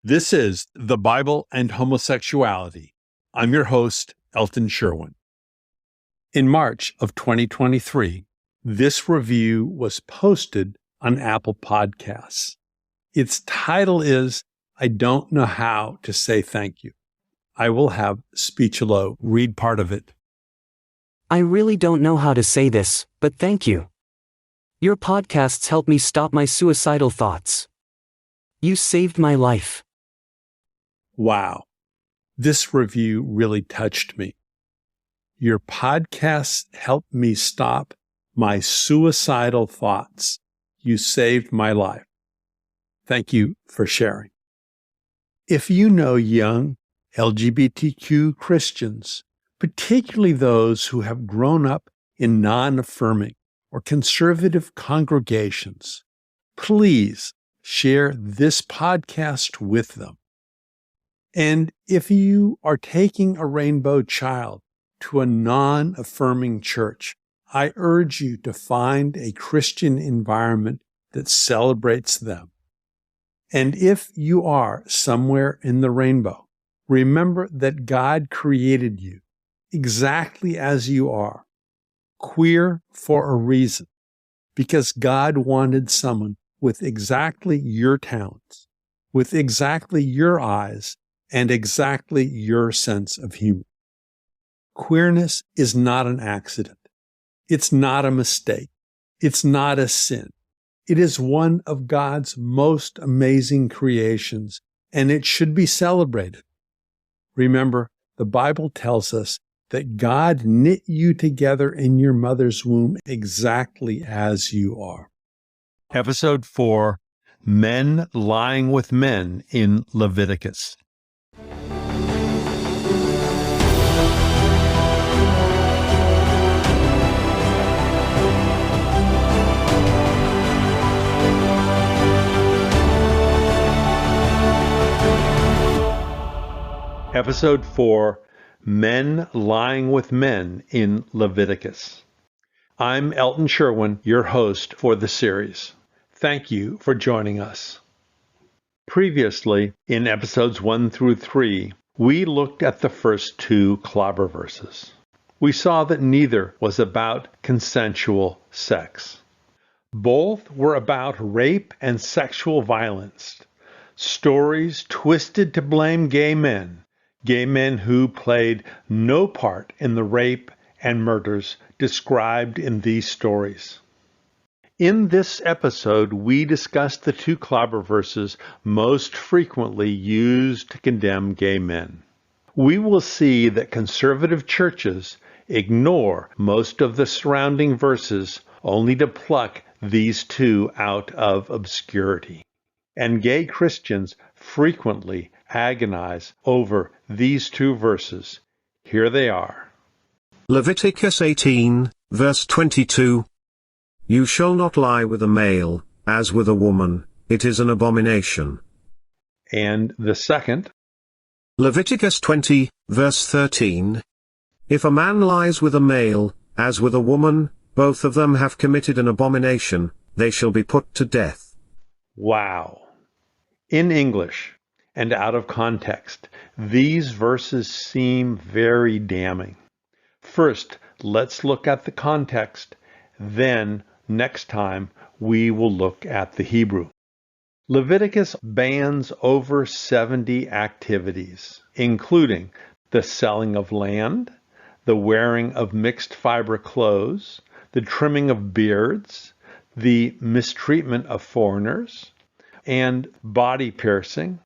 This is The Bible and Homosexuality. I'm your host, Elton Sherwin. In March of 2023, this review was posted on Apple Podcasts. Its title is, I Don't Know How to Say Thank You. I will have Speechelo read part of it. I really don't know how to say this, but thank you. Your podcasts helped me stop my suicidal thoughts. You saved my life. Wow, this review really touched me. Your podcasts helped me stop my suicidal thoughts. You saved my life. Thank you for sharing. If you know young LGBTQ Christians, particularly those who have grown up in non-affirming or conservative congregations, please share this podcast with them. And if you are taking a rainbow child to a non-affirming church, I urge you to find a Christian environment that celebrates them. And if you are somewhere in the rainbow, remember that God created you exactly as you are, queer for a reason, because God wanted someone with exactly your talents, with exactly your eyes, and exactly your sense of humor. Queerness is not an accident. It's not a mistake. It's not a sin. It is one of God's most amazing creations, and it should be celebrated. Remember, the Bible tells us that God knit you together in your mother's womb exactly as you are. Episode 4, Men Lying with Men in Leviticus. Episode 4, Men Lying with Men in Leviticus. I'm Elton Sherwin, your host for the series. Thank you for joining us. Previously, in episodes 1 through 3, we looked at the first 2 clobber verses. We saw that neither was about consensual sex. Both were about rape and sexual violence, stories twisted to blame gay men who played no part in the rape and murders described in these stories. In this episode, we discussed the 2 clobber verses most frequently used to condemn gay men. We will see that conservative churches ignore most of the surrounding verses only to pluck these 2 out of obscurity. And gay Christians frequently agonize over these 2 verses. Here they are. Leviticus 18, verse 22. You shall not lie with a male, as with a woman, it is an abomination. And the second. Leviticus 20, verse 13. If a man lies with a male, as with a woman, both of them have committed an abomination, they shall be put to death. Wow. In English, and out of context, these verses seem very damning. First, let's look at the context. Then, next time, we will look at the Hebrew. Leviticus bans over 70 activities, including the selling of land, the wearing of mixed fiber clothes, the trimming of beards, the mistreatment of foreigners, and body piercing.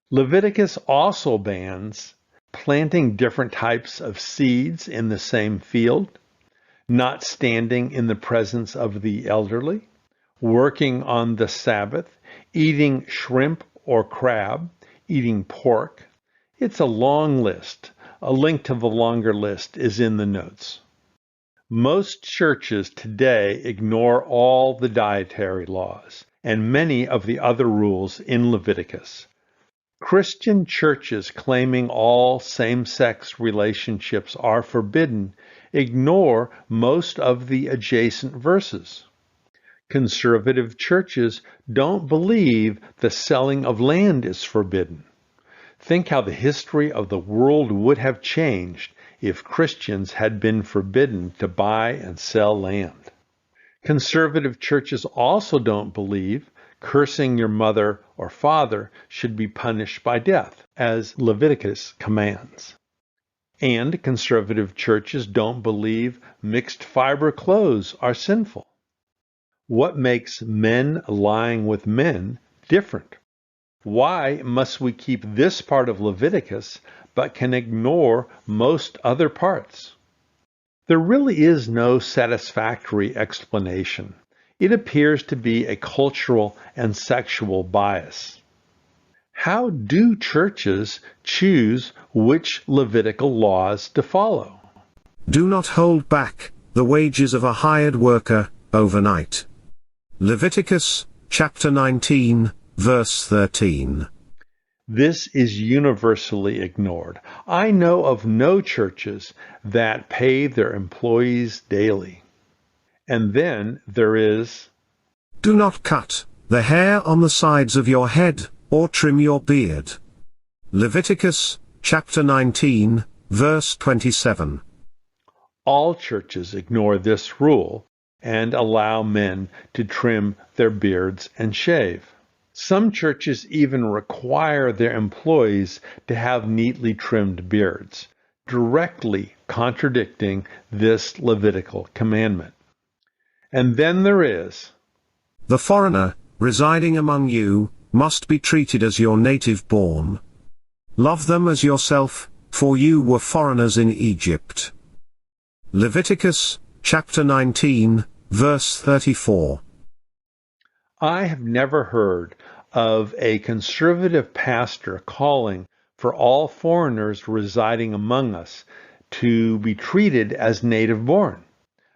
Leviticus also bans planting different types of seeds in the same field, not standing in the presence of the elderly, working on the Sabbath, eating shrimp or crab, eating pork. It's a long list. A link to the longer list is in the notes. Most churches today ignore all the dietary laws and many of the other rules in Leviticus. Christian churches claiming all same-sex relationships are forbidden ignore most of the adjacent verses. Conservative churches don't believe the selling of land is forbidden. Think how the history of the world would have changed if Christians had been forbidden to buy and sell land. Conservative churches also don't believe cursing your mother or father should be punished by death, as Leviticus commands. And conservative churches don't believe mixed fiber clothes are sinful. What makes men lying with men different? Why must we keep this part of Leviticus but can ignore most other parts? There really is no satisfactory explanation. It appears to be a cultural and sexual bias. How do churches choose which Levitical laws to follow? Do not hold back the wages of a hired worker overnight. Leviticus chapter 19, verse 13. This is universally ignored. I know of no churches that pay their employees daily. And then there is, Do not cut the hair on the sides of your head, or trim your beard. Leviticus chapter 19, verse 27. all churches ignore this rule and allow men to trim their beards and shave. Some churches even require their employees to have neatly trimmed beards, directly contradicting this Levitical commandment. And then there is, The foreigner, residing among you, must be treated as your native born. Love them as yourself, for you were foreigners in Egypt. Leviticus, chapter 19, verse 34. I have never heard of a conservative pastor calling for all foreigners residing among us to be treated as native born,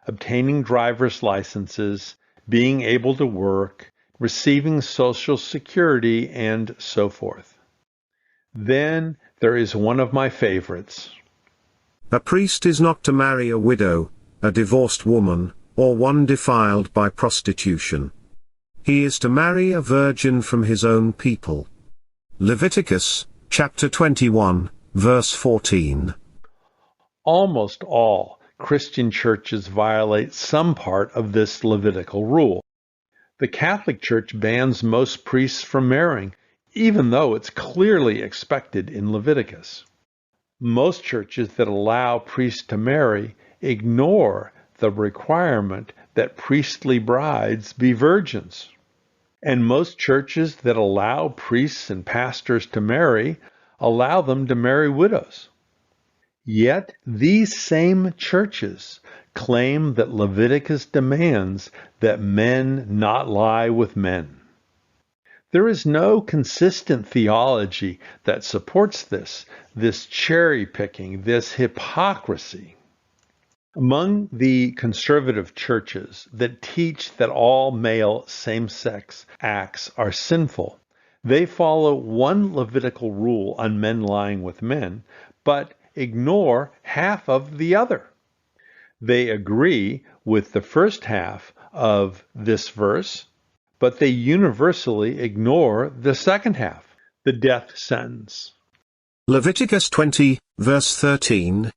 obtaining driver's licenses, being able to work, receiving Social Security, and so forth. Then there is one of my favorites. A priest is not to marry a widow, a divorced woman, or one defiled by prostitution. He is to marry a virgin from his own people. Leviticus, chapter 21, verse 14. Almost all Christian churches violate some part of this Levitical rule. The Catholic Church bans most priests from marrying, even though it's clearly expected in Leviticus. Most churches that allow priests to marry ignore the requirement that priestly brides be virgins. And most churches that allow priests and pastors to marry allow them to marry widows. Yet these same churches claim that Leviticus demands that men not lie with men. There is no consistent theology that supports this cherry picking, this hypocrisy. Among the conservative churches that teach that all male same-sex acts are sinful, they follow one Levitical rule on men lying with men, but ignore half of the other. They agree with the first half of this verse, but they universally ignore the second half, the death sentence. Leviticus 20, verse 13.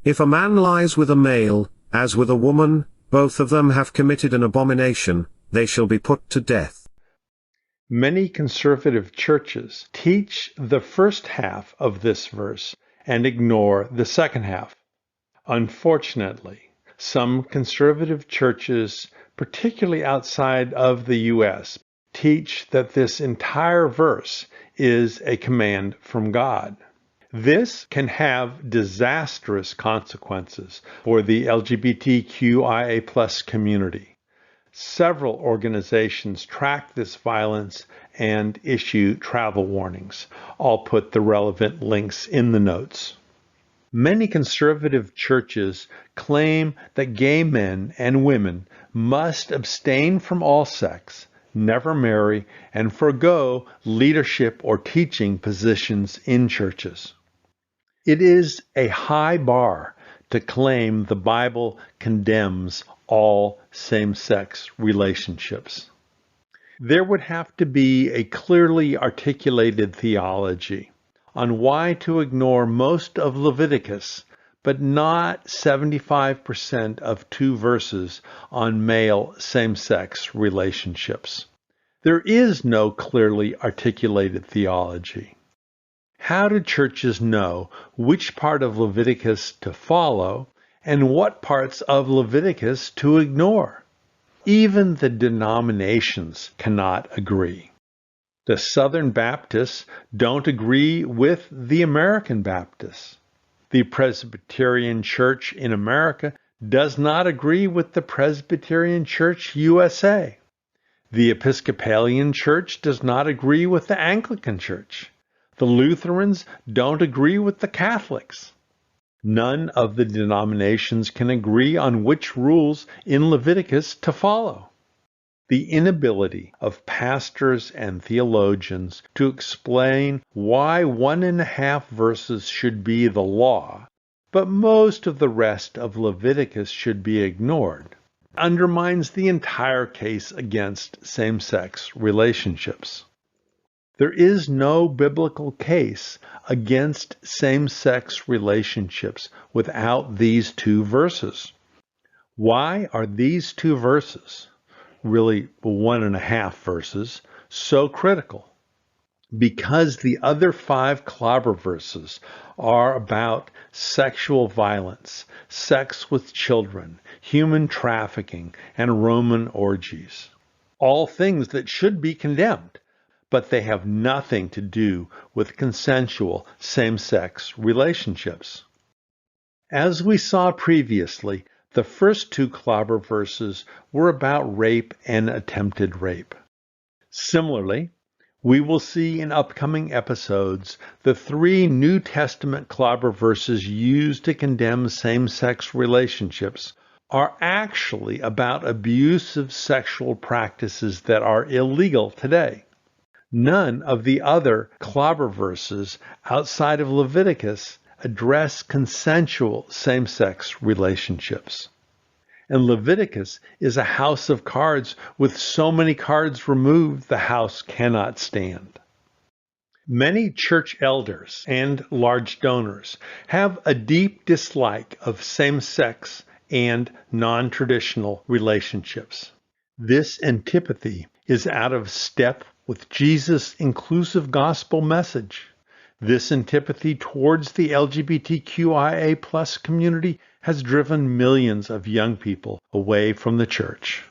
If a man lies with a male, as with a woman, both of them have committed an abomination, they shall be put to death. Many conservative churches teach the first half of this verse and ignore the second half. Unfortunately, some conservative churches, particularly outside of the U.S., teach that this entire verse is a command from God. This can have disastrous consequences for the LGBTQIA+ community. Several organizations track this violence and issue travel warnings. I'll put the relevant links in the notes. Many conservative churches claim that gay men and women must abstain from all sex, never marry, and forego leadership or teaching positions in churches. It is a high bar to claim the Bible condemns all same-sex relationships. There would have to be a clearly articulated theology on why to ignore most of Leviticus, but not 75% of 2 verses on male same-sex relationships. There is no clearly articulated theology. How do churches know which part of Leviticus to follow and what parts of Leviticus to ignore? Even the denominations cannot agree. The Southern Baptists don't agree with the American Baptists. The Presbyterian Church in America does not agree with the Presbyterian Church USA. The Episcopalian Church does not agree with the Anglican Church. The Lutherans don't agree with the Catholics. None of the denominations can agree on which rules in Leviticus to follow. The inability of pastors and theologians to explain why 1.5 verses should be the law, but most of the rest of Leviticus should be ignored, undermines the entire case against same-sex relationships. There is no biblical case against same-sex relationships without these 2 verses. Why are these 2 verses, really 1.5 verses, so critical? Because the other 5 clobber verses are about sexual violence, sex with children, human trafficking, and Roman orgies. All things that should be condemned, but they have nothing to do with consensual same-sex relationships. As we saw previously, the first 2 clobber verses were about rape and attempted rape. Similarly, we will see in upcoming episodes the 3 New Testament clobber verses used to condemn same-sex relationships are actually about abusive sexual practices that are illegal today. None of the other clobber verses outside of Leviticus address consensual same-sex relationships. And Leviticus is a house of cards with so many cards removed the house cannot stand. Many church elders and large donors have a deep dislike of same-sex and non-traditional relationships. This antipathy is out of step with Jesus' inclusive gospel message. This antipathy towards the LGBTQIA+ community has driven millions of young people away from the church.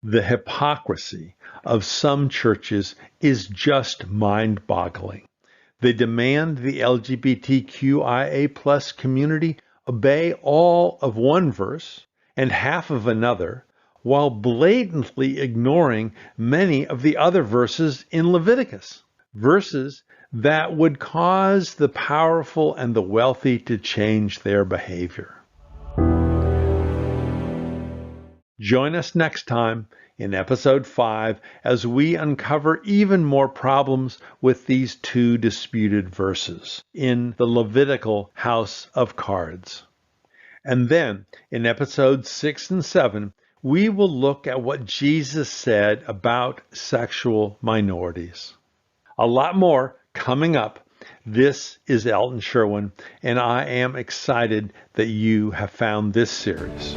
The hypocrisy of some churches is just mind-boggling. They demand the LGBTQIA+ community obey all of one verse and half of another, while blatantly ignoring many of the other verses in Leviticus, verses that would cause the powerful and the wealthy to change their behavior. Join us next time in episode 5 as we uncover even more problems with these 2 disputed verses in the Levitical house of cards. And then in episodes 6 and 7, we will look at what Jesus said about sexual minorities. A lot more coming up. This is Elton Sherwin, and I am excited that you have found this series.